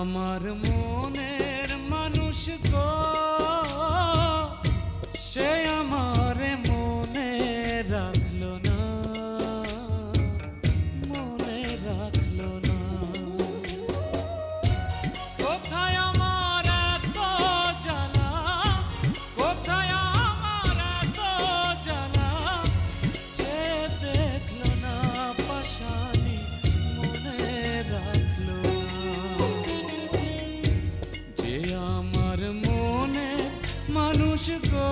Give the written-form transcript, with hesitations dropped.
আমার মনের মানুষ গো, সে আমারে মনে রাখলো না, মনে রাখলো না। কোথায় আমার এত জ্বালা, কোথায় আমার এত জ্বালা, যে দেখলো না পাশানি মনে রাখলো না। যে আমার মনে মানুষ গো,